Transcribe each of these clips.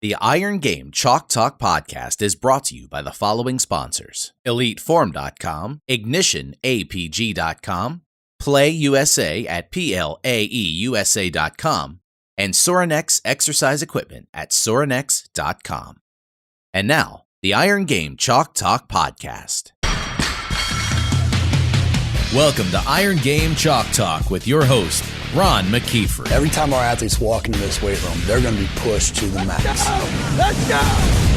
The Iron Game Chalk Talk podcast is brought to you by the following sponsors: EliteForm.com, IgnitionAPG.com, PlayUSA at PLAEUSA.com, and Sorinex Exercise Equipment at Sorinex.com. And now, the Iron Game Chalk Talk podcast. Welcome to Iron Game Chalk Talk with your host, Ron McKeefery. Every time our athletes walk into this weight room, they're going to be pushed to the max. Let's go!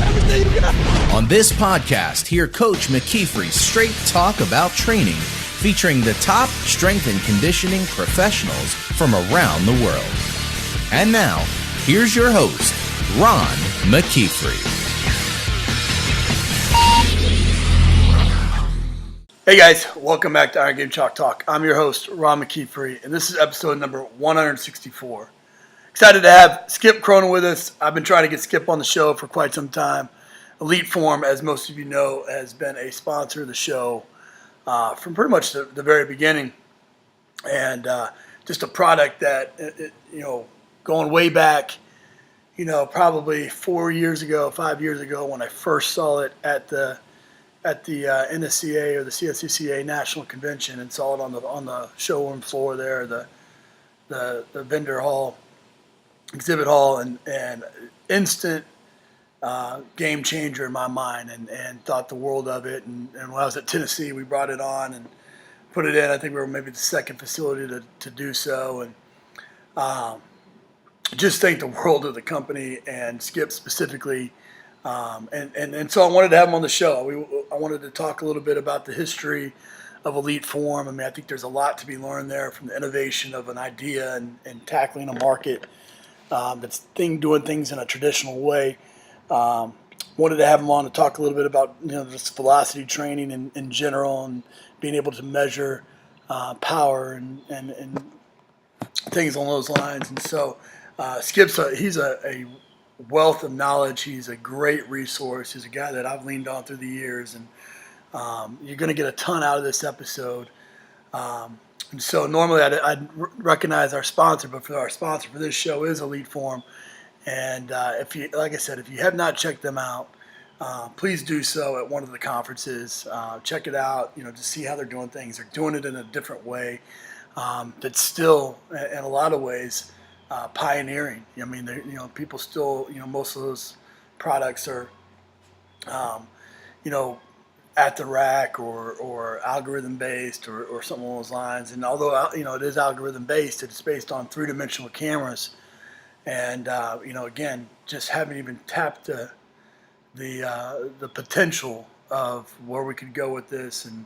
Everything you got! On this podcast, hear Coach McKeefery straight talk about training, featuring the top strength and conditioning professionals from around the world. And now, here's your host, Ron McKeefery. Hey guys, welcome back to Iron Game Chalk Talk. I'm your host, Ron McKeefery, and this is episode number 164. Excited to have Skip Cronin with us. I've been trying to get Skip on the show for quite some time. EliteForm, as most of you know, has been a sponsor of the show from pretty much the very beginning. And just a product that, going way back, probably 5 years ago, when I first saw it at the NSCA or the CSCCA National Convention and saw it on the showroom floor there, the vendor hall, exhibit hall, and instant game changer in my mind, and thought the world of it. And when I was at Tennessee, we brought it on and put it in. I think we were maybe the second facility to do so, and just think the world of the company and Skip specifically. And so I wanted to have him on the show. I wanted to talk a little bit about the history of EliteForm. I mean, I think there's a lot to be learned there from the innovation of an idea and tackling a market that's doing things in a traditional way. Wanted to have him on to talk a little bit about just velocity training in general and being able to measure power and things along those lines. And so Skip's he's a wealth of knowledge. He's a great resource. He's a guy that I've leaned on through the years, and you're going to get a ton out of this episode. And so normally I'd recognize our sponsor, but our sponsor for this show is EliteForm. And if you have not checked them out, please do so at one of the conferences. Check it out, to see how they're doing things. They're doing it in a different way that's still, in a lot of ways, pioneering. I mean, people still, most of those products are, at the rack or algorithm based or something along those lines. And although it is algorithm based, it's based on three-dimensional cameras. And again, just haven't even tapped the potential of where we could go with this. And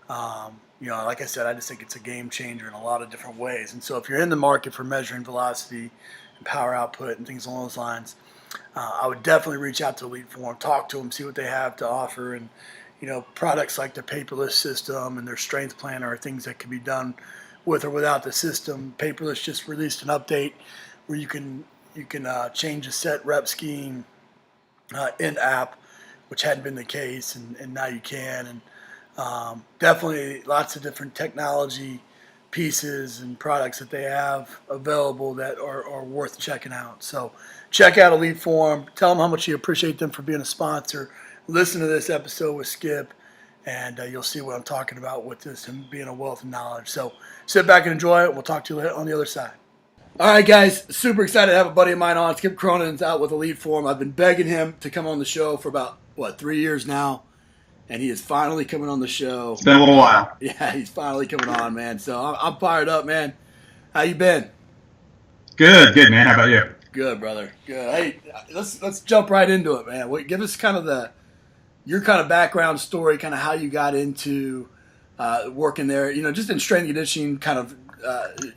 like I said, I just think it's a game changer in a lot of different ways. And so if you're in the market for measuring velocity and power output and things along those lines, I would definitely reach out to EliteForm, talk to them, see what they have to offer. And, products like the paperless system and their strength planner are things that can be done with or without the system. Paperless just released an update where you can change the set rep scheme in app, which hadn't been the case, and now you can. And definitely lots of different technology pieces and products that they have available that are worth checking out. So check out EliteForm. Tell them how much you appreciate them for being a sponsor. Listen to this episode with Skip, and you'll see what I'm talking about with this and being a wealth of knowledge. So sit back and enjoy it. We'll talk to you on the other side. All right, guys, super excited to have a buddy of mine on. Skip Cronin's out with EliteForm. I've been begging him to come on the show for about, 3 years now. And he is finally coming on the show. It's been a little while. Yeah, he's finally coming on, man. So I'm fired up, man. How you been? Good, man. How about you? Good, brother. Good. Hey, let's jump right into it, man. Give us kind of your kind of background story, kind of how you got into working there. Just in strength and conditioning, kind of,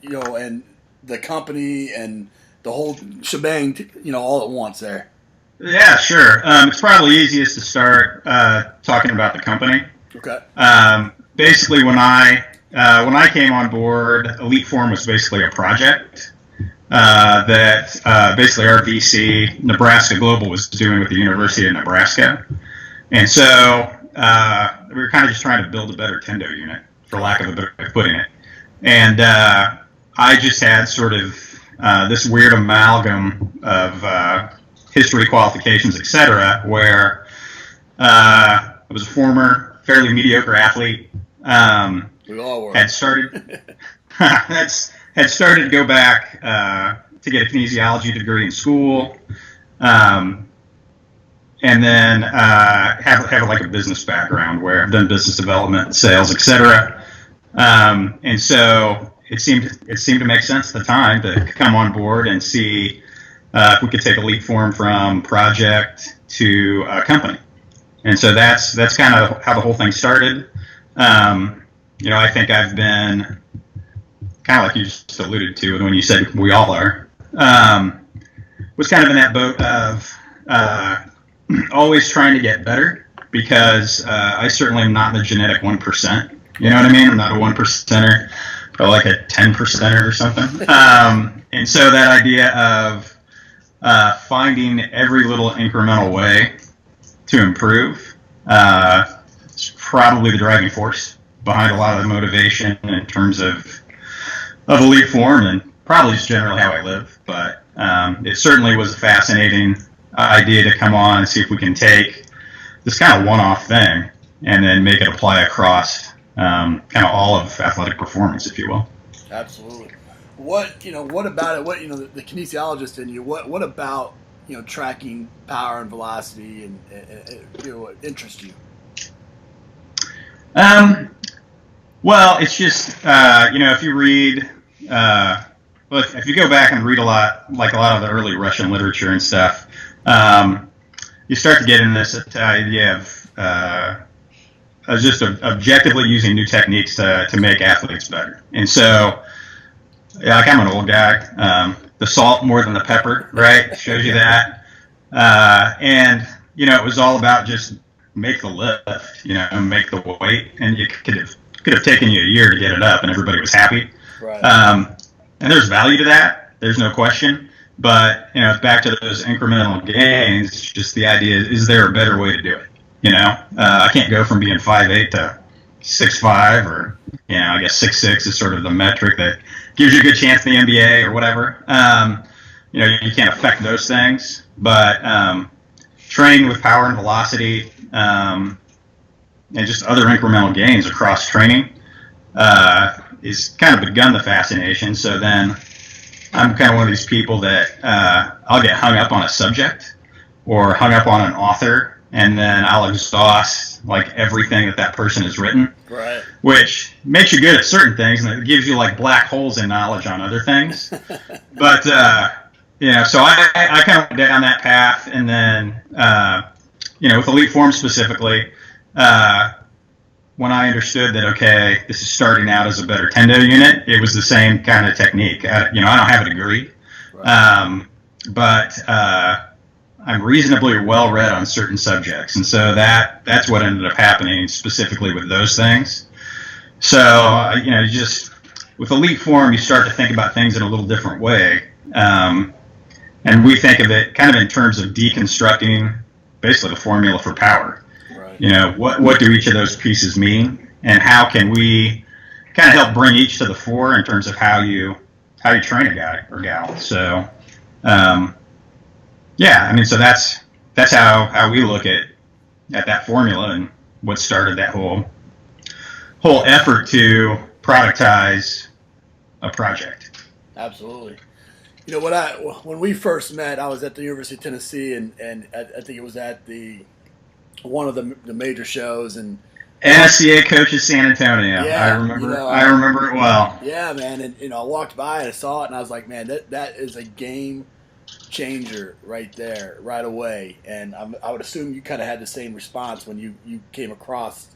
and the company and the whole shebang, all at once there. Yeah, sure. It's probably easiest to start talking about the company. Okay. Basically, when I came on board, EliteForm was basically a project that basically our VC, Nebraska Global, was doing with the University of Nebraska. And so we were kind of just trying to build a better Tendo unit, for lack of a better way of putting it. And I just had sort of this weird amalgam of history, qualifications, etc., where I was a former fairly mediocre athlete. We all were. Had started to go back to get a kinesiology degree in school, and then have like a business background where I've done business development, sales, etc. And so it seemed to make sense at the time to come on board and see if we could take EliteForm from project to a company. And so that's kind of how the whole thing started. I think I've been kind of like you just alluded to when you said we all are, was kind of in that boat of always trying to get better, because I certainly am not the genetic 1%. You know what I mean? I'm not a 1%er, but like a 10%er or something. And so that idea of finding every little incremental way to improve is probably the driving force behind a lot of the motivation in terms of EliteForm, and probably just generally how I live. But it certainly was a fascinating idea to come on and see if we can take this kind of one-off thing and then make it apply across kind of all of athletic performance, if you will. Absolutely. What about it? The kinesiologist in you? What about tracking power and velocity and what interests you? Well, it's just if you read, if you go back and read a lot of the early Russian literature and stuff, you start to get in this idea of just objectively using new techniques to make athletes better. And so, I'm an old guy. The salt more than the pepper, right? Shows you that. And it was all about just make the lift, make the weight, and you could have taken you a year to get it up, and everybody was happy. Right. And there's value to that. There's no question. But it's back to those incremental gains. Just the idea is there a better way to do it? I can't go from being 5'8" to 6'5", or I guess 6'6" is sort of the metric that gives you a good chance in the NBA or whatever. You can't affect those things, but training with power and velocity, and just other incremental gains across training is kind of begun the fascination. So then I'm kind of one of these people that I'll get hung up on a subject or hung up on an author, and then I'll exhaust like everything that person has written, right? Which makes you good at certain things, and it gives you like black holes in knowledge on other things. But so I kind of went down that path, and then with EliteForm specifically, when I understood that this is starting out as a better tendo unit, it was the same kind of technique. I don't have a degree, right. But I'm reasonably well read on certain subjects, and so that's what ended up happening specifically with those things. So just with EliteForm, you start to think about things in a little different way, and we think of it kind of in terms of deconstructing basically the formula for power. Right. What do each of those pieces mean, and how can we kind of help bring each to the fore in terms of how you train a guy or gal. So. So that's how we look at that formula and what started that whole effort to productize a project. Absolutely. When we first met, I was at the University of Tennessee, and I think it was at one of the major shows, and NSCA coaches San Antonio. Yeah, I remember it well. Yeah, man, and I walked by and I saw it, and I was like, man, that is a game changer right there, right away. And I would assume you kind of had the same response when you came across,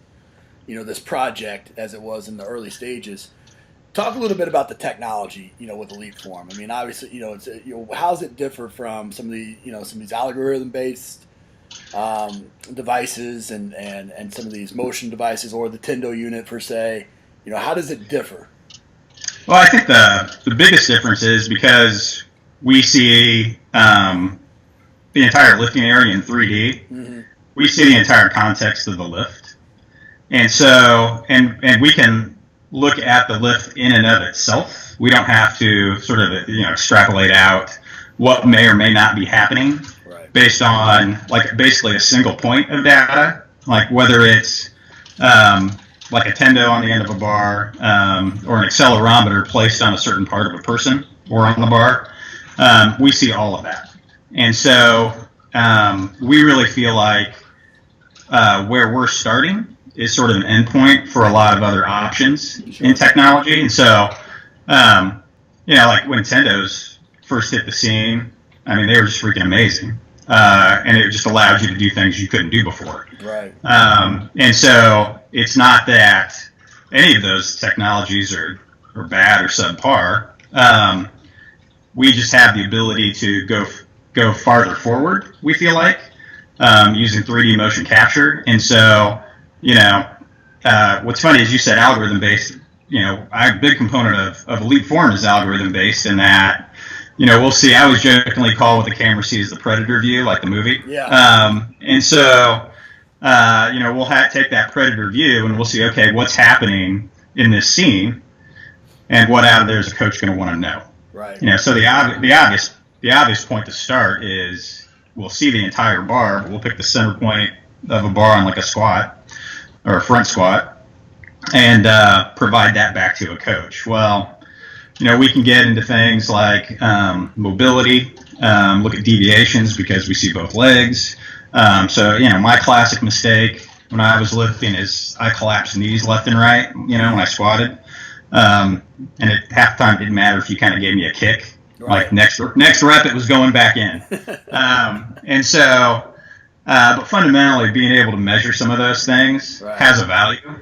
this project as it was in the early stages. Talk a little bit about the technology, with EliteForm. I mean, obviously, it's how does it differ from some of these algorithm-based devices and some of these motion devices, or the Tendo unit per se? How does it differ? Well, I think the biggest difference is because we see the entire lifting area in 3D. Mm-hmm. We see the entire context of the lift. And so, and we can look at the lift in and of itself. We don't have to sort of, extrapolate out what may or may not be happening. Right. based on like basically a single point of data, like whether it's like a tendo on the end of a bar or an accelerometer placed on a certain part of a person or on the bar. We see all of that. And so we really feel like where we're starting is sort of an endpoint for a lot of other options in technology. And so, like when Tendos first hit the scene, I mean, they were just freaking amazing. And it just allowed you to do things you couldn't do before. Right. And so it's not that any of those technologies are bad or subpar. We just have the ability to go farther forward, we feel like, using 3D motion capture. And so, what's funny is you said algorithm-based. A big component of EliteForm is algorithm-based in that, we'll see. I always jokingly call what the camera sees the predator view, like the movie. Yeah. And so, we'll take that predator view and we'll see, okay, what's happening in this scene, and what out of there is a coach going to want to know. Right. So the obvious point to start is we'll see the entire bar, but we'll pick the center point of a bar on like a squat or a front squat and provide that back to a coach. Well, we can get into things like mobility, look at deviations because we see both legs. So, my classic mistake when I was lifting is I collapsed knees left and right, when I squatted. And at half the time it didn't matter if you kind of gave me a kick. Right. Like next rep, it was going back in. And so, but fundamentally being able to measure some of those things has a value.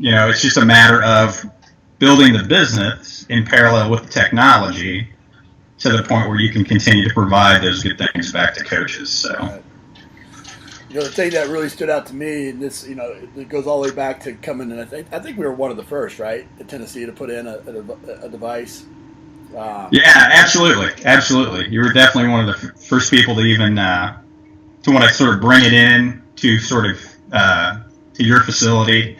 It's just a matter of building the business in parallel with the technology to the point where you can continue to provide those good things back to coaches. So, right. The thing that really stood out to me, and this, it goes all the way back to coming in. I think we were one of the first, right, in Tennessee to put in a device. Yeah, absolutely. You were definitely one of the first people to even to want to sort of bring it in to sort of to your facility,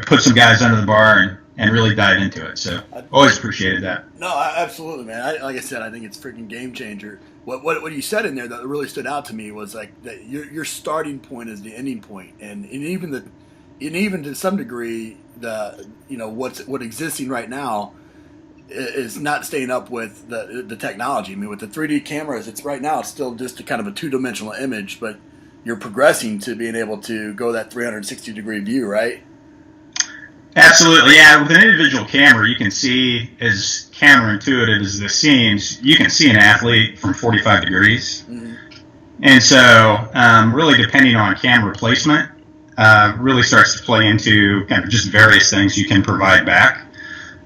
put some guys under the bar and really dive into it. So always appreciated that. No, absolutely, man. Like I said, I think it's a freaking game changer. What you said in there that really stood out to me was like that your starting point is the ending point, and even to some degree what's existing right now is not staying up with the technology. I mean, with the 3D cameras, it's right now it's still just a kind of a two-dimensional image, but you're progressing to being able to go that 360-degree view, right? Absolutely, yeah. With an individual camera, you can see, as counterintuitive as this seems, you can see an athlete from 45 degrees. Mm-hmm. And so, really depending on camera placement, really starts to play into kind of just various things you can provide back.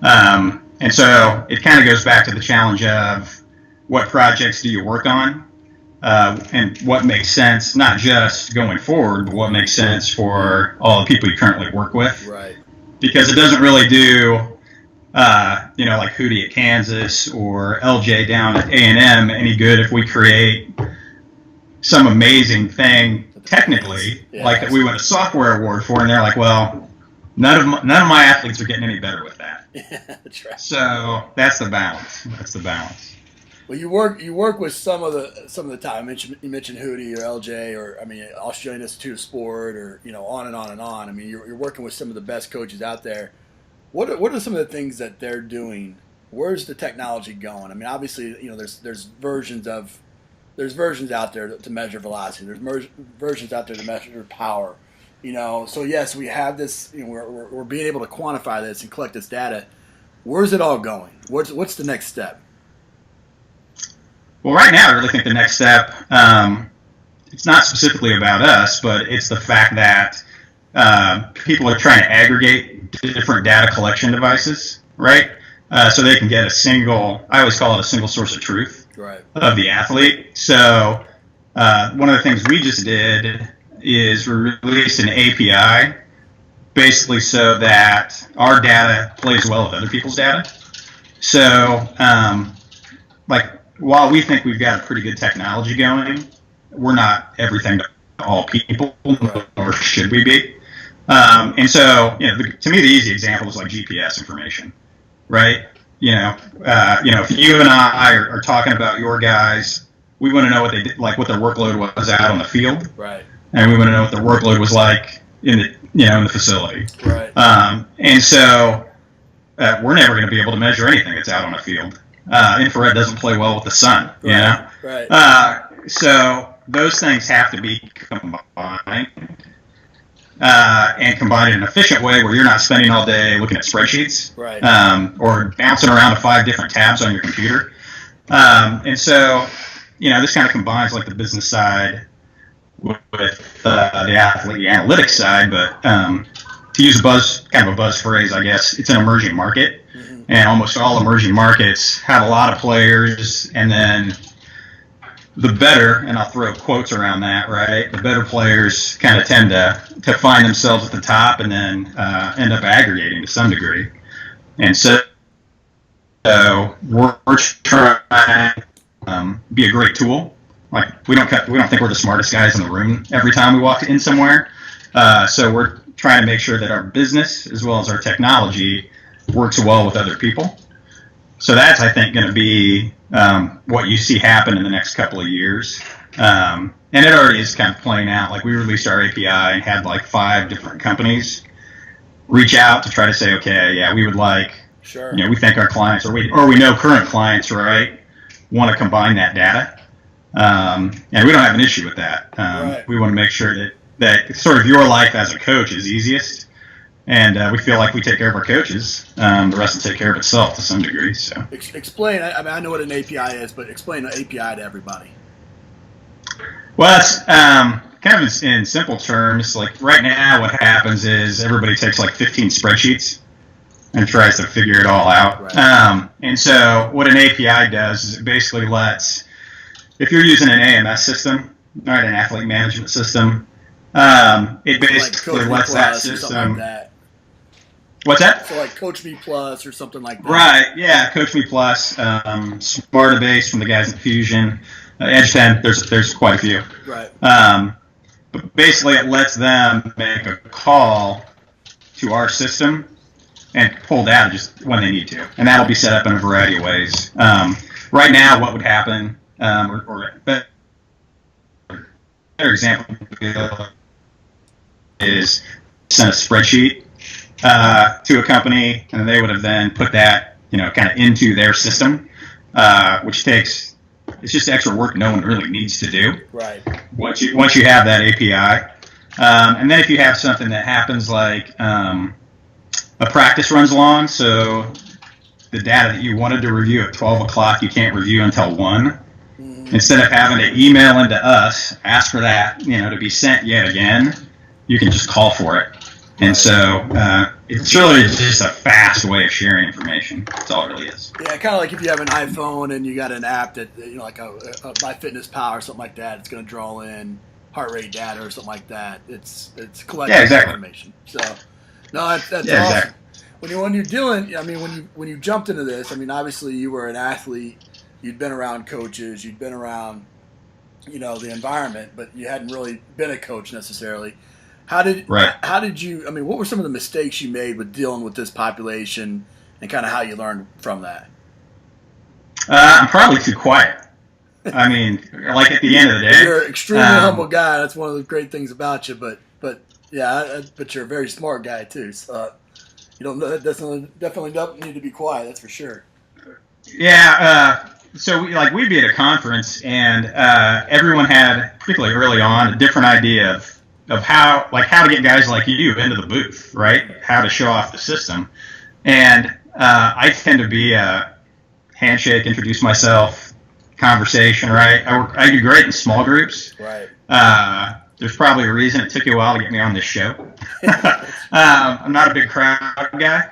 And so it kind of goes back to the challenge of what projects do you work on, and what makes sense, not just going forward, but what makes sense for all the people you currently work with. Right. Because it doesn't really do, like Hootie at Kansas or LJ down at A&M any good if we create some amazing thing technically, like that we win a software award for, and they're like, well, none of my athletes are getting any better with that. Yeah, that's right. So that's the balance. Well, you work with some of the time. You mentioned Hootie or LJ, or Australian Institute of Sport, or on and on and on. I mean, you're working with some of the best coaches out there. What are some of the things that they're doing? Where's the technology going? I mean, obviously, there's versions out there to measure velocity. There's versions out there to measure power. So yes, we have this. We're being able to quantify this and collect this data. Where's it all going? What's the next step? Well, right now, I really think the next step, it's not specifically about us, but it's the fact that people are trying to aggregate different data collection devices, right? So they can get I always call it a single source of truth of the athlete. So one of the things we just did is we released an API basically so that our data plays well with other people's data. So, while we think we've got a pretty good technology going, we're not everything to all people, nor should we be. And so, to me, the easy example is like GPS information, right? If you and I are talking about your guys, we want to know what they did, like what their workload was out on the field, Right. and we want to know what their workload was like in the in the facility. Right. And so we're never going to be able to measure anything that's out on the field. Infrared doesn't play well with the sun, you know. Right. So those things have to be combined. And combined in an efficient way where you're not spending all day looking at spreadsheets, Right. Or bouncing around to 5 different tabs on your computer. And so, this kind of combines like the business side with the athlete analytics side. But to use a buzz phrase, I guess, it's an emerging market. Mm-hmm. And almost all emerging markets have a lot of players, and then the better, and I'll throw quotes around that, right? The better players kind of tend to find themselves at the top and then end up aggregating to some degree. And so we're trying to be a great tool. Like we don't think we're the smartest guys in the room every time we walk in somewhere. So we're trying to make sure that our business as well as our technology works well with other people. So that's, I think, going to be what you see happen in the next couple of years. And it already is kind of playing out. Like we released our API and had like 5 different companies reach out to try to say, okay, yeah, we would like, sure. We think our clients or we know current clients, right, want to combine that data. And we don't have an issue with that. Right. We want to make sure that sort of your life as a coach is easiest. And we feel like we take care of our coaches. The rest will take care of itself to some degree. So explain. I know what an API is, but explain an API to everybody. Well, it's kind of in simple terms. Like right now, what happens is everybody takes like 15 spreadsheets and tries to figure it all out. Right. And so what an API does is it basically lets, if you're using an AMS system, right, an athlete management system, it basically like lets that system. Like that. What's that? So like Coach Me Plus or something like that. Right, yeah, Coach Me Plus, Smartabase from the guys at Fusion, EdgePen, there's quite a few. Right. But basically it lets them make a call to our system and pull data just when they need to. And that'll be set up in a variety of ways. Right now what would happen, or a better example is send a spreadsheet to a company, and they would have then put that, kind of into their system, which takes, it's just extra work no one really needs to do. Right. Once you have that API, and then if you have something that happens like a practice runs long, so the data that you wanted to review at 12 o'clock you can't review until 1. Mm-hmm. Instead of having to email into us, ask for that, to be sent yet again, you can just call for it. And so it's really just a fast way of sharing information. That's all it really is. Yeah, kind of like if you have an iPhone and you got an app that, like a MyFitnessPal or something like that, it's going to draw in heart rate data or something like that. It's collecting information. So, no, that's awesome. Exactly. When you're doing, when you jumped into this, obviously you were an athlete, you'd been around coaches, you'd been around, the environment, but you hadn't really been a coach necessarily. How did you, what were some of the mistakes you made with dealing with this population and kind of how you learned from that? I'm probably too quiet. I mean, like at the end of the day. You're an extremely humble guy. That's one of the great things about you. But you're a very smart guy too. So you don't definitely don't need to be quiet. That's for sure. Yeah. So we'd be at a conference, and everyone had, particularly early on, a different idea of how to get guys like you into the booth, right? How to show off the system. And I tend to be a handshake, introduce myself, conversation, right? I do great in small groups. Right. There's probably a reason it took you a while to get me on this show. I'm not a big crowd guy.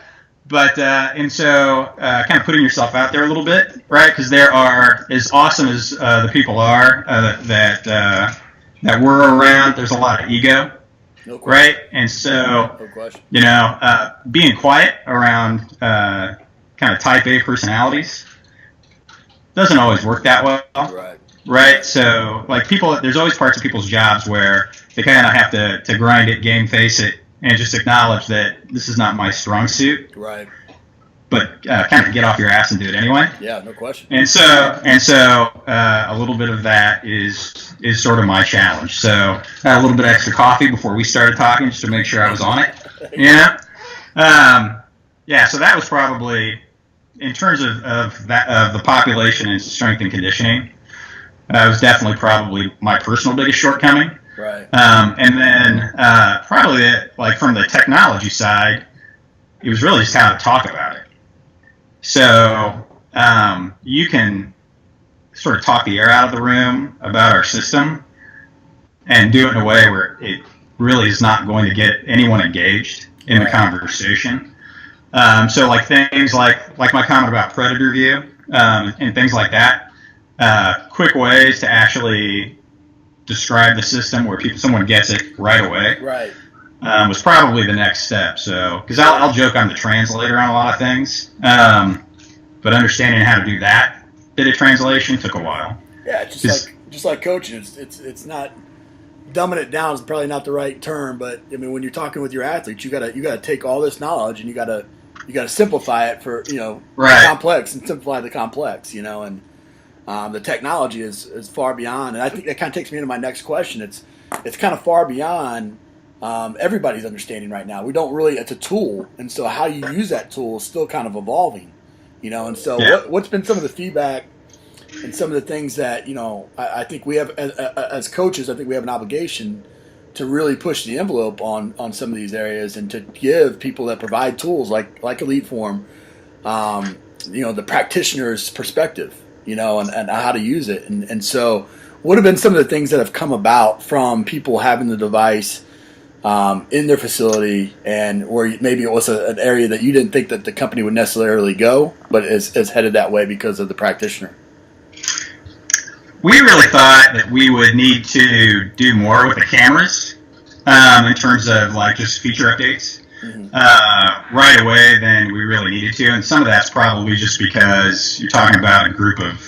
But, and so kind of putting yourself out there a little bit, right? Because there are, as awesome as the people are that we're around, there's a lot of ego, right? And so, being quiet around kind of type A personalities doesn't always work that well, right? So, there's always parts of people's jobs where they kind of have to grind it, game face it, and just acknowledge that this is not my strong suit. Right. but kind of get off your ass and do it anyway. Yeah, no question. And so a little bit of that is sort of my challenge. So I had a little bit of extra coffee before we started talking just to make sure I was on it. Yeah. So that was probably, in terms of the population and strength and conditioning, that was definitely probably my personal biggest shortcoming. Right. And then probably like from the technology side, it was really just how to talk about it. So you can sort of talk the air out of the room about our system and do it in a way where it really is not going to get anyone engaged in the conversation. So like things like my comment about predator view and things like that, quick ways to actually describe the system where someone gets it right away. Right. Was probably the next step. So, because I'll joke I'm the translator on a lot of things, but understanding how to do that bit of translation took a while. Yeah, just like coaching, it's not dumbing it down is probably not the right term, but I mean when you're talking with your athletes, you gotta take all this knowledge and you gotta simplify it for right. complex and simplify the complex, and the technology is far beyond, and I think that kind of takes me into my next question. It's kind of far beyond everybody's understanding right now. We don't really, it's a tool, and so how you use that tool is still kind of evolving, and so what's been some of the feedback and some of the things that, I think we have, as coaches, I think we have an obligation to really push the envelope on some of these areas and to give people that provide tools like EliteForm, the practitioner's perspective, and how to use it. And so what have been some of the things that have come about from people having the device in their facility, and where maybe it was an area that you didn't think that the company would necessarily go, but is headed that way because of the practitioner? We really thought that we would need to do more with the cameras in terms of like just feature updates right away than we really needed to. And some of that's probably just because you're talking about a group of,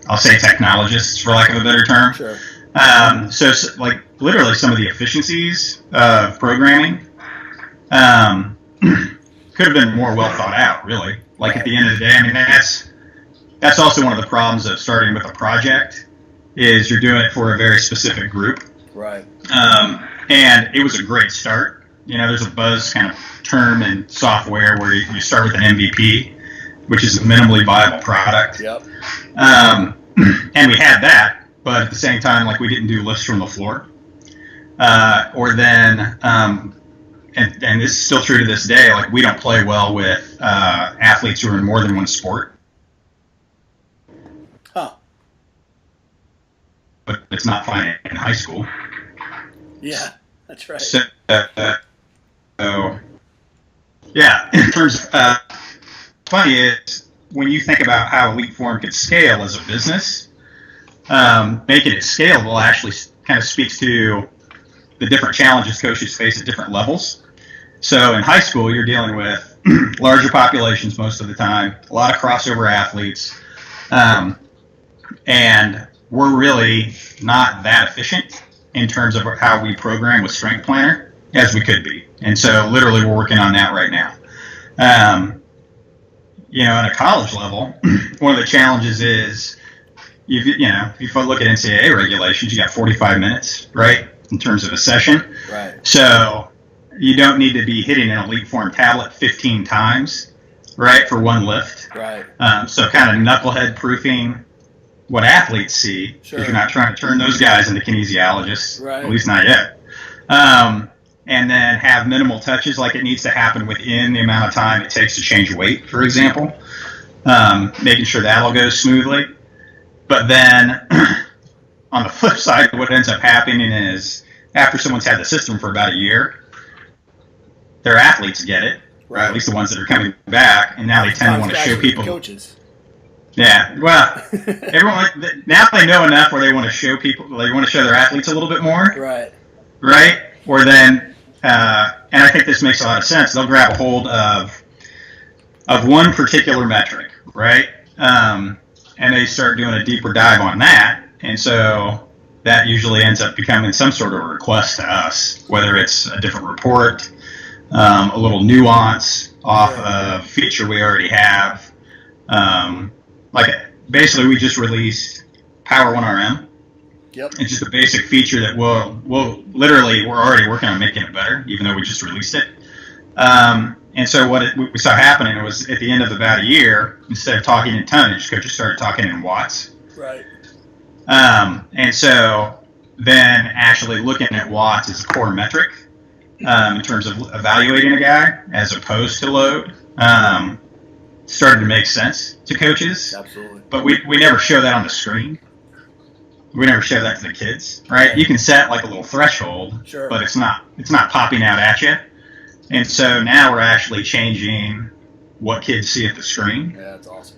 I'll say, technologists, for lack of a better term. Sure. So like literally some of the efficiencies of programming could have been more well thought out, really. Like at the end of the day, I mean, that's also one of the problems of starting with a project, is you're doing it for a very specific group. Right. And it was a great start. There's a buzz kind of term in software where you start with an MVP, which is a minimally viable product. Yep. And we had that, but at the same time, like, we didn't do lifts from the floor. And this is still true to this day, like, we don't play well with athletes who are in more than one sport. Huh. But it's not fine in high school. Yeah, that's right. So yeah, in terms of, funny is, when you think about how EliteForm could scale as a business, making it scalable actually kind of speaks to the different challenges coaches face at different levels. So in high school, you're dealing with larger populations most of the time, a lot of crossover athletes, and we're really not that efficient in terms of how we program with Strength Planner as we could be. And so literally we're working on that right now. At a college level, one of the challenges is, if you look at NCAA regulations, you got 45 minutes, right, in terms of a session. Right. So you don't need to be hitting an EliteForm tablet 15 times, right, for one lift. Right. So kind of knucklehead proofing what athletes see, because Sure. you're not trying to turn those guys into kinesiologists, Right. at least not yet. And then have minimal touches, like it needs to happen within the amount of time it takes to change weight, for example, making sure that all goes smoothly. But then on the flip side, what ends up happening is, after someone's had the system for about a year, their athletes get it, right? At least the ones that are coming back, and now they tend to want to show people. Coaches. Yeah, well, everyone now they know enough where they want to show people, they want to show their athletes a little bit more, Right. Or then, and I think this makes a lot of sense. They'll grab a hold of one particular metric, right? And they start doing a deeper dive on that, and so that usually ends up becoming some sort of request to us, whether it's a different report, a little nuance, off a feature we already have. Like basically, we just released Power 1RM. Yep. It's just a basic feature that we'll literally, we're already working on making it better, even though we just released it. And so what we saw happening was at the end of about a year, instead of talking in tonnage, coaches started talking in watts. Right. And so then actually looking at watts as a core metric in terms of evaluating a guy as opposed to load started to make sense to coaches. Absolutely. But we never show that on the screen. We never show that to the kids, right? You can set like a little threshold, Sure. but it's not popping out at you. And so now we're actually changing what kids see at the screen. Yeah, that's awesome.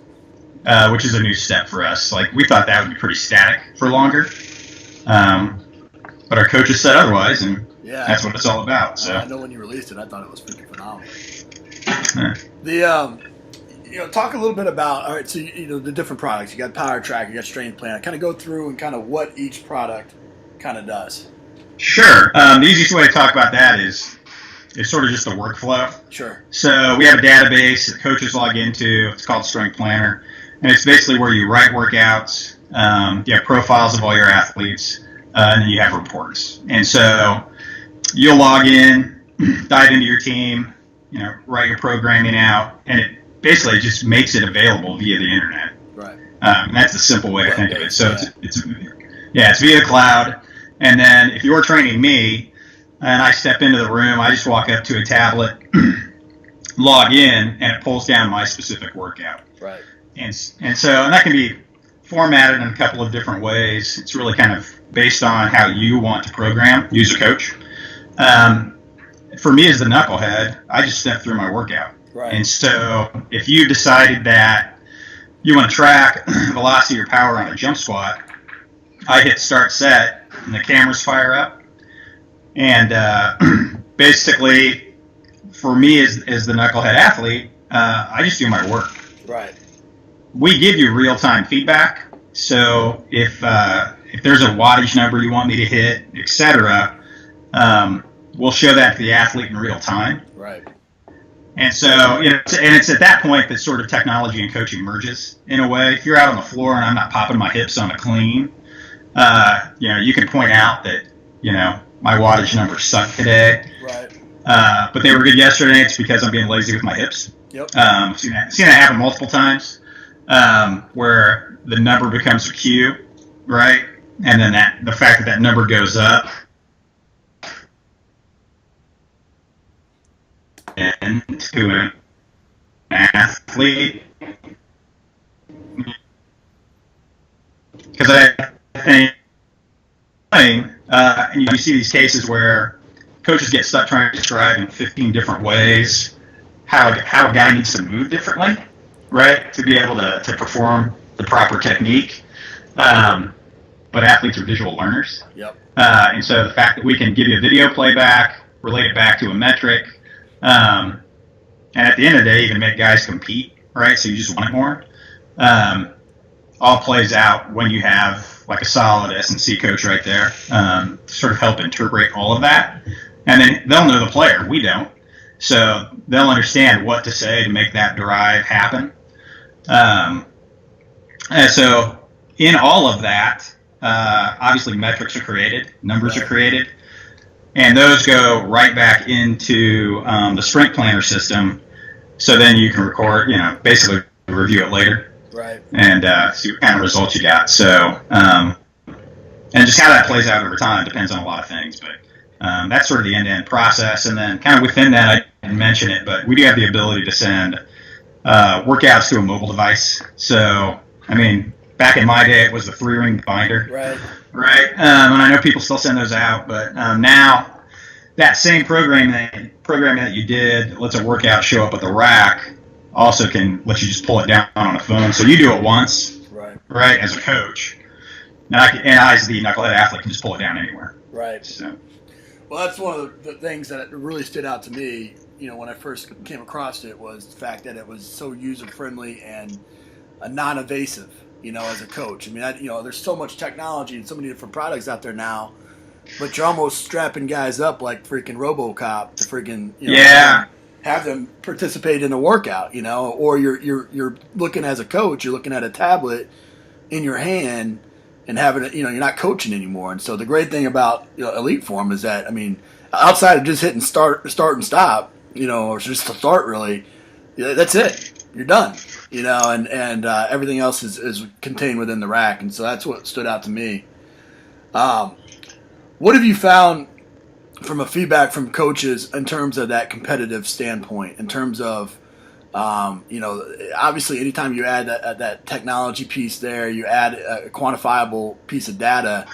Which is a new step for us. Like we thought that would be pretty static for longer, but our coaches said otherwise, and that's what it's all about. So I know when you released it, I thought it was freaking phenomenal. Yeah. Talk a little bit about, all right, so the different products. You got Power Track, you got Strength Plan. Kind of go through and kind of what each product kind of does. Sure. The easiest way to talk about that is sort of just the workflow. Sure. So we have a database that coaches log into. It's called Strength Planner, and it's basically where you write workouts. You have profiles of all your athletes, and then you have reports. And so you'll log in, dive into your team, write your programming out, and it basically just makes it available via the internet. Right. And that's the simple way to think of it. So it's via the cloud. And then if you're training me and I step into the room, I just walk up to a tablet, log in, and it pulls down my specific workout. Right. And that can be formatted in a couple of different ways. It's really kind of based on how you want to program, use a coach. For me as the knucklehead, I just step through my workout. Right. And so if you decided that you want to track velocity or power on a jump squat, I hit start set and the cameras fire up. And basically, for me as the knucklehead athlete, I just do my work. Right. We give you real-time feedback. So if there's a wattage number you want me to hit, etc., we'll show that to the athlete in real time. Right. And so, and it's at that point that sort of technology and coaching merges in a way. If you're out on the floor and I'm not popping my hips on a clean, you can point out that, my wattage numbers suck today. Right. But they were good yesterday. It's because I'm being lazy with my hips. Yep. Seen that happen multiple times, where the number becomes a cue, right? And then the fact that number goes up and to an athlete, because I think, and you see these cases where coaches get stuck trying to describe in 15 different ways how a guy needs to move differently, right, to be able to perform the proper technique. But athletes are visual learners. Yep. And so the fact that we can give you a video playback, relate it back to a metric, and at the end of the day, even make guys compete, right? So you just want it more. All plays out when you have like a solid S&C coach right there, to sort of help interpret all of that. And then they'll know the player. We don't. So they'll understand what to say to make that drive happen. And so in all of that, obviously metrics are created, numbers are created, and those go right back into the Sprint Planner system. So then you can record, basically review it later. Right. And see what kind of results you got. So, and just how that plays out over time depends on a lot of things. But that's sort of the end-to-end process. And then kind of within that, I didn't mention it, but we do have the ability to send workouts to a mobile device. So, I mean, back in my day, it was the 3-ring binder. Right. Right. And I know people still send those out, but now that same programming that you did lets a workout show up at the rack also can let you just pull it down on a phone. So you do it once, right, as a coach. And I, as the knucklehead athlete, can just pull it down anywhere. Right. So. Well, that's one of the things that really stood out to me, when I first came across it, was the fact that it was so user-friendly and non-invasive, as a coach. I mean, there's so much technology and so many different products out there now, but you're almost strapping guys up like freaking RoboCop to freaking, Yeah. have them participate in a workout, or you're looking as a coach, you're looking at a tablet in your hand and having it, you're not coaching anymore. And so the great thing about EliteForm is that, outside of just hitting start and stop, or just to start really, that's it. You're done, and everything else is contained within the rack. And so that's what stood out to me. What have you found from a feedback from coaches in terms of that competitive standpoint, in terms of, obviously anytime you add that technology piece there, you add a quantifiable piece of data,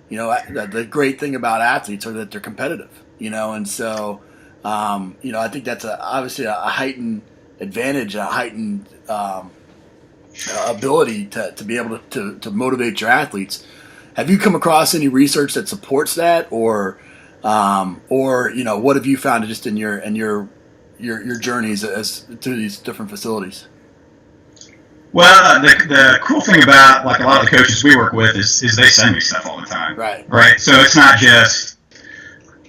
the great thing about athletes are that they're competitive, and so, I think that's obviously a heightened advantage, a heightened ability to be able to motivate your athletes. Have you come across any research that supports that, or what have you found just in your journeys as through these different facilities? Well, the cool thing about like a lot of the coaches we work with is they send me stuff all the time. Right. So it's not just,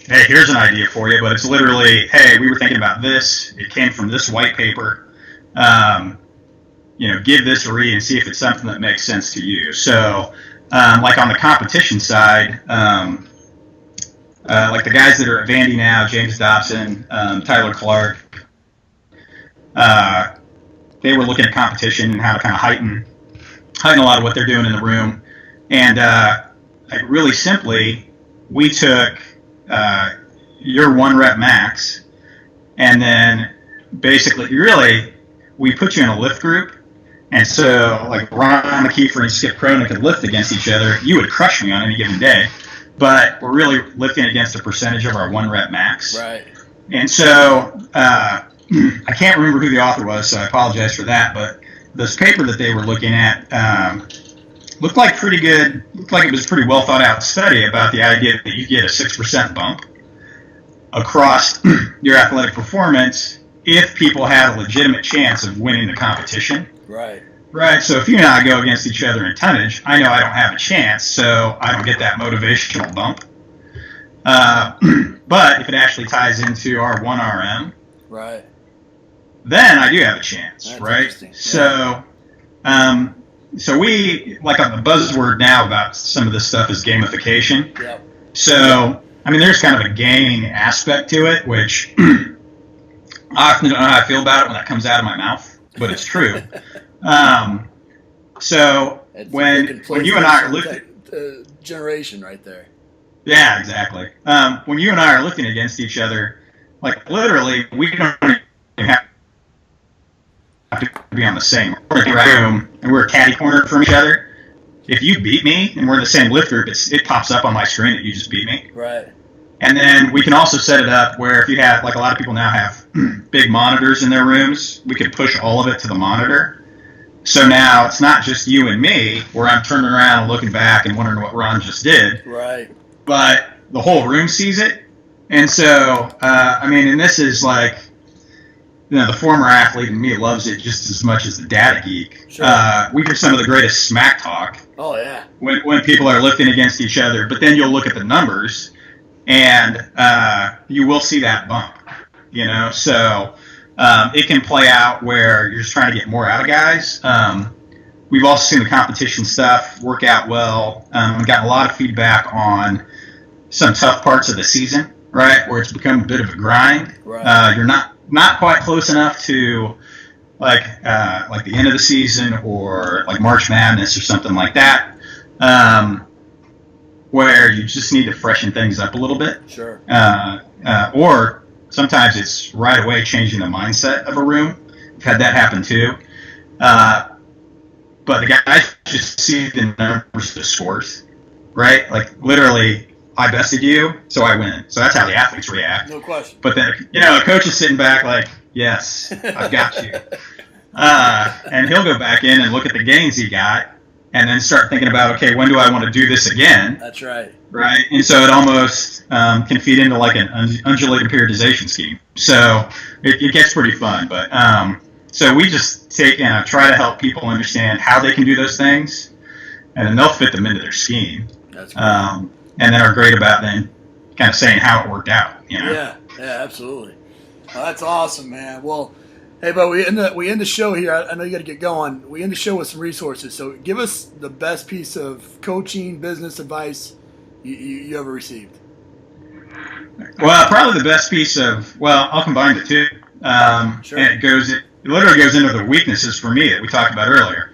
hey, here's an idea for you, but it's literally, hey, we were thinking about this. It came from this white paper. Give this a read and see if it's something that makes sense to you. So, like on the competition side, like the guys that are at Vandy now, James Dobson, Tyler Clark, they were looking at competition and how to kind of heighten a lot of what they're doing in the room. And like really simply, we took your 1 rep max, and then basically we put you in a lift group. And so like Ron McKeefery and Skip Cronin could lift against each other. You would crush me on any given day. But we're really lifting against a percentage of our 1 rep max. Right. And so I can't remember who the author was, so I apologize for that. But this paper that they were looking at looked like pretty good. Looked like it was a pretty well thought out study about the idea that you get a 6% bump across your athletic performance if people had a legitimate chance of winning the competition. Right. Right, so if you and I go against each other in tonnage, I know I don't have a chance, so I don't get that motivational bump. But if it actually ties into our 1RM, right, then I do have a chance, that's right? Yeah. So we, like on the buzzword now about some of this stuff is gamification. Yep. So, there's kind of a gaming aspect to it, which I often don't know how I feel about it when that comes out of my mouth, but it's true. So when you and I are looking, generation right there. Yeah, exactly. When you and I are looking against each other, like literally, we don't even have to be on the same room, and we're catty cornered from each other. If you beat me and we're in the same lift group, it pops up on my screen that you just beat me. Right. And then we can also set it up where if you have, like a lot of people now have big monitors in their rooms, we could push all of it to the monitor. So now it's not just you and me where I'm turning around and looking back and wondering what Ron just did. Right. But the whole room sees it. And so, and this is like, the former athlete in me loves it just as much as the data geek. Sure. We hear some of the greatest smack talk. Oh, yeah. When people are lifting against each other. But then you'll look at the numbers and you will see that bump, So it can play out where you're just trying to get more out of guys. We've also seen the competition stuff work out well. We've gotten a lot of feedback on some tough parts of the season, right, where it's become a bit of a grind. Right. You're not quite close enough to like the end of the season or like March Madness or something like that, where you just need to freshen things up a little bit. Sure. Or sometimes it's right away changing the mindset of a room. I've had that happen too. But the guys just see the numbers, the scores, right? Like literally, I bested you, so I win. So that's how the athletes react. No question. But then, the coach is sitting back like, yes, I've got you. And he'll go back in and look at the gains he got and then start thinking about, okay, when do I want to do this again? That's right. Right. And so it almost can feed into like an undulating periodization scheme. So it gets pretty fun. But so we just take and try to help people understand how they can do those things, and then they'll fit them into their scheme. That's great. And then are great about then kind of saying how it worked out. Yeah, absolutely. Oh, that's awesome, man. Well, hey, but we end the show here. I know you got to get going. We end the show with some resources. So give us the best piece of coaching, business advice you ever received. Well, probably the best piece of, I'll combine the two. Sure. And it literally goes into the weaknesses for me that we talked about earlier.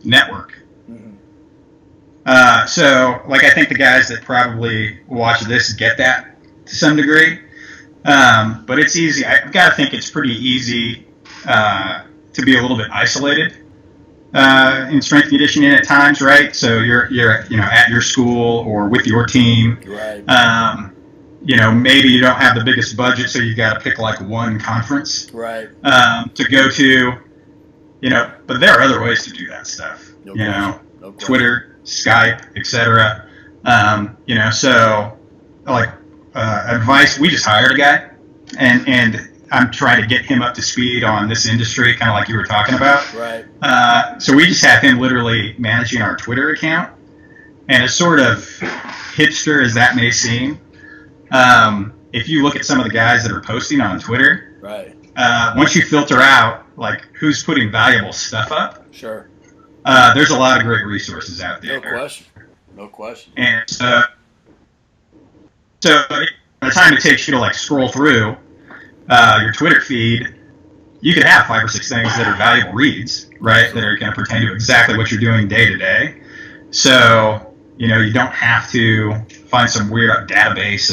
Network. Mm-hmm. So, like, I think the guys that probably watch this get that to some degree. But it's easy. I've got to think it's pretty easy to be a little bit isolated in strength and conditioning at times, right? So you're at your school or with your team. Right. Maybe you don't have the biggest budget, so you got to pick like one conference. Right. To go to. But there are other ways to do that stuff. No question. Twitter, Skype, etc. So like advice. We just hired a guy, and I'm trying to get him up to speed on this industry, kind of like you were talking about. Right. So we just have him literally managing our Twitter account, and as sort of hipster as that may seem, if you look at some of the guys that are posting on Twitter, right. Once you filter out like who's putting valuable stuff up, sure. There's a lot of great resources out there. No question. And so by the time it takes you to like scroll through your Twitter feed, you could have 5 or 6 things that are valuable reads, right? That are going to pertain to exactly what you're doing day to day. So, you don't have to find some weird database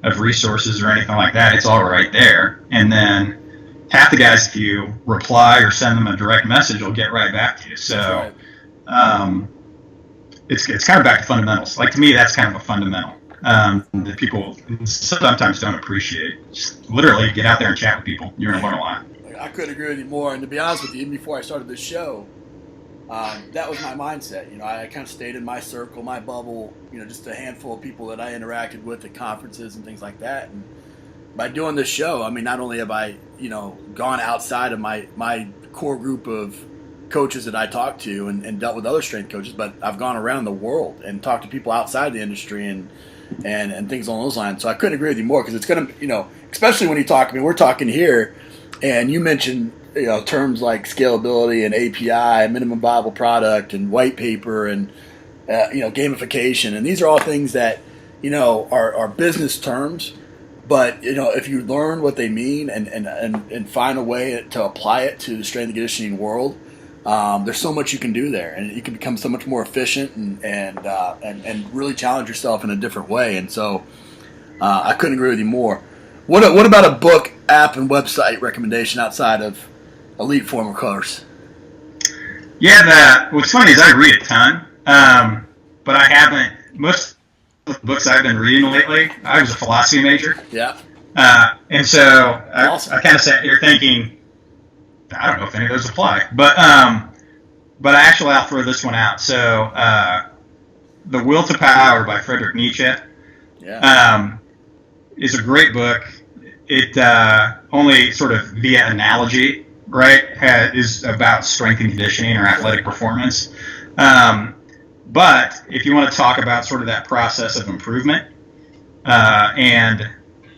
of resources or anything like that. It's all right there. And then half the guys, if you reply or send them a direct message, will get right back to you. So it's kind of back to fundamentals. Like, to me, that's kind of a fundamental that people sometimes don't appreciate. Just literally get out there and chat with people. You're going to learn a lot. I couldn't agree with you more. And to be honest with you, even before I started this show, that was my mindset. I kind of stayed in my circle, my bubble, just a handful of people that I interacted with at conferences and things like that. And by doing this show, I mean, not only have I, gone outside of my core group of coaches that I talked to and dealt with other strength coaches, but I've gone around the world and talked to people outside the industry and things along those lines. So I couldn't agree with you more, because it's going to, especially when you talk, we're talking here, and you mentioned, terms like scalability and API, minimum viable product, and white paper, and gamification, and these are all things that are business terms. But if you learn what they mean and find a way to apply it to the strength and conditioning world, there's so much you can do there, and you can become so much more efficient and really challenge yourself in a different way. And so I couldn't agree with you more. What about a book, app, and website recommendation outside of EliteForm, of course? Yeah, what's funny is I read a ton, but I haven't. Most of the books I've been reading lately, I was a philosophy major. Yeah. And so Awesome. I kind of sat here thinking, I don't know if any of those apply, but actually I'll throw this one out. So The Will to Power by Friedrich Nietzsche is a great book. It only sort of via analogy, right, is about strength and conditioning or athletic performance. But if you want to talk about sort of that process of improvement and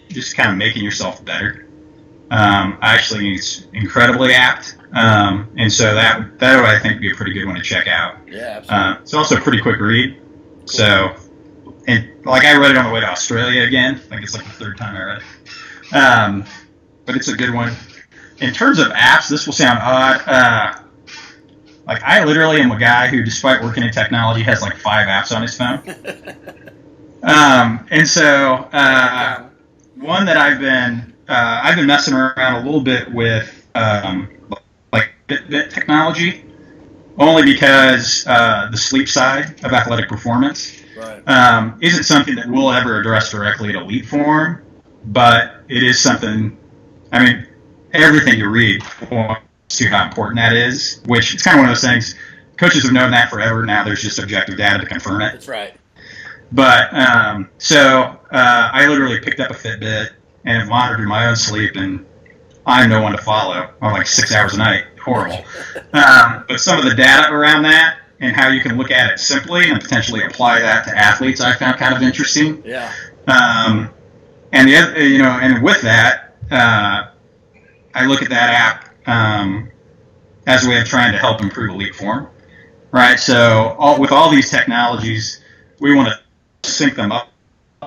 just kind of making yourself better, actually think it's incredibly apt. And so that would, I think, be a pretty good one to check out. Yeah, absolutely. It's also a pretty quick read. Cool. So, and like I read it on the way to Australia again. I think it's like the 3rd time I read it. But it's a good one. In terms of apps, this will sound odd. Like, I literally am a guy who, despite working in technology, has like 5 apps on his phone. And so one that I've been messing around a little bit with, like Fitbit technology, only because the sleep side of athletic performance isn't something that we'll ever address directly at EliteForm, but it is something. I mean, everything you read points to how important that is, which it's kind of one of those things. Coaches have known that forever. Now there's just objective data to confirm it. That's right. But so I literally picked up a Fitbit and monitored my own sleep, and I'm no one to follow. I'm like 6 hours a night. Horrible. But some of the data around that and how you can look at it simply and potentially apply that to athletes, I found kind of interesting. Yeah. And the other, and with that, I look at that app as a way of trying to help improve EliteForm, right? So with all these technologies, we want to sync them up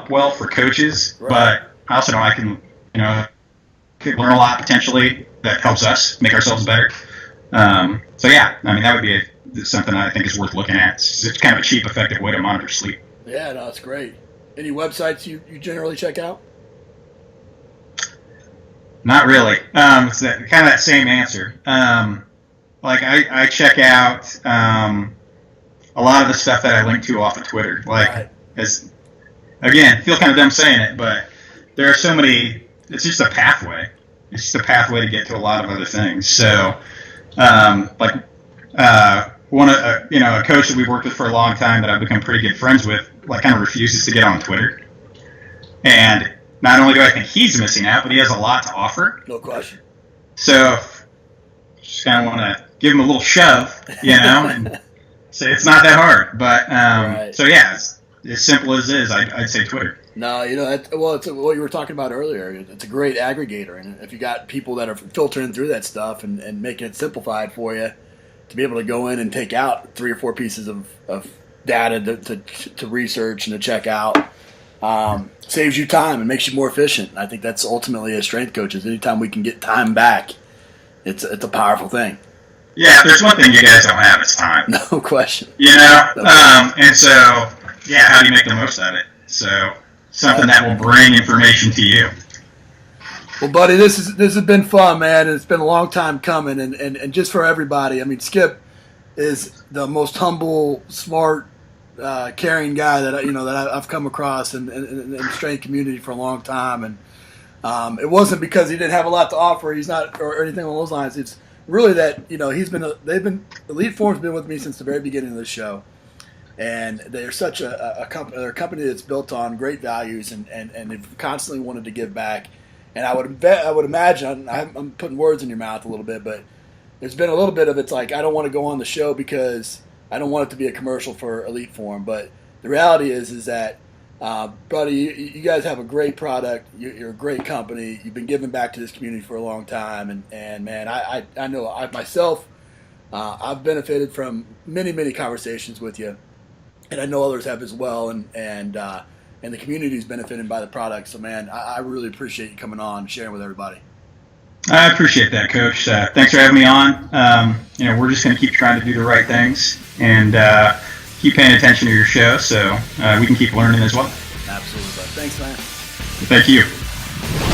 well for coaches, Right. but I also know I can learn a lot potentially that helps us make ourselves better. So yeah, I mean, that would be something I think is worth looking at. It's kind of a cheap, effective way to monitor sleep. Yeah, no, it's great. Any websites you generally check out? Not really. It's kind of that same answer. Like I check out a lot of the stuff that I link to off of Twitter. Like, Right. Again, feel kind of dumb saying it, but there are so many. It's just a pathway. It's just a pathway to get to a lot of other things. So, a coach that we've worked with for a long time that I've become pretty good friends with, like, kind of refuses to get on Twitter. And not only do I think he's missing out, but he has a lot to offer. No question. So, just kind of want to give him a little shove, and say it's not that hard. But Right. So yeah, it's as simple as it is. I'd say Twitter. No, it's what you were talking about earlier. It's a great aggregator, and if you got people that are filtering through that stuff and making it simplified for you, to be able to go in and take out 3 or 4 pieces of data to research and to check out, saves you time and makes you more efficient. I think that's ultimately, as strength coaches, anytime we can get time back, it's a powerful thing. Yeah, if there's one thing you guys don't have, it's time. No question. And so, yeah, how do you make the most of it? So, something that will bring information to you. Well, buddy, this has been fun, man, and it's been a long time coming. And just for everybody, I mean, Skip is the most humble, smart, caring guy that I've come across in the strength community for a long time. And it wasn't because he didn't have a lot to offer. He's not, or anything along those lines. It's really that EliteForm's been with me since the very beginning of the show. And they're such a company that's built on great values, and they've constantly wanted to give back. And I would imagine, I'm putting words in your mouth a little bit, but there's been a little bit of it's like, I don't want to go on the show because I don't want it to be a commercial for EliteForm. But the reality is that, buddy, you guys have a great product. You're a great company. You've been giving back to this community for a long time. And man, I know myself, I've benefited from many, many conversations with you. And I know others have as well, and the community is benefiting by the product. So, man, I really appreciate you coming on and sharing with everybody. I appreciate that, Coach. Thanks for having me on. We're just going to keep trying to do the right things and keep paying attention to your show so we can keep learning as well. Absolutely, bud. Thanks, man. Thank you.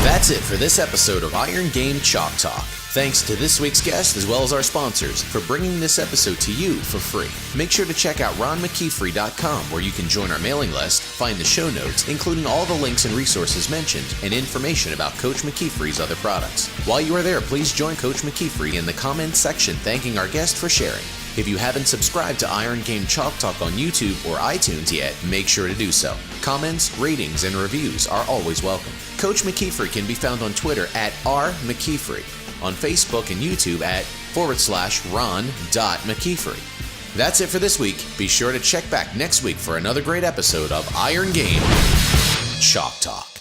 That's it for this episode of Iron Game Chalk Talk. Thanks to this week's guest as well as our sponsors for bringing this episode to you for free. Make sure to check out ronmckeefery.com where you can join our mailing list, find the show notes, including all the links and resources mentioned, and information about Coach McKeefery's other products. While you are there, please join Coach McKeefery in the comments section thanking our guest for sharing. If you haven't subscribed to Iron Game Chalk Talk on YouTube or iTunes yet, make sure to do so. Comments, ratings, and reviews are always welcome. Coach McKeefery can be found on Twitter at @RMcKeefery, on Facebook and YouTube at /Ron.McKeefery. That's it for this week. Be sure to check back next week for another great episode of Iron Game Chalk Talk.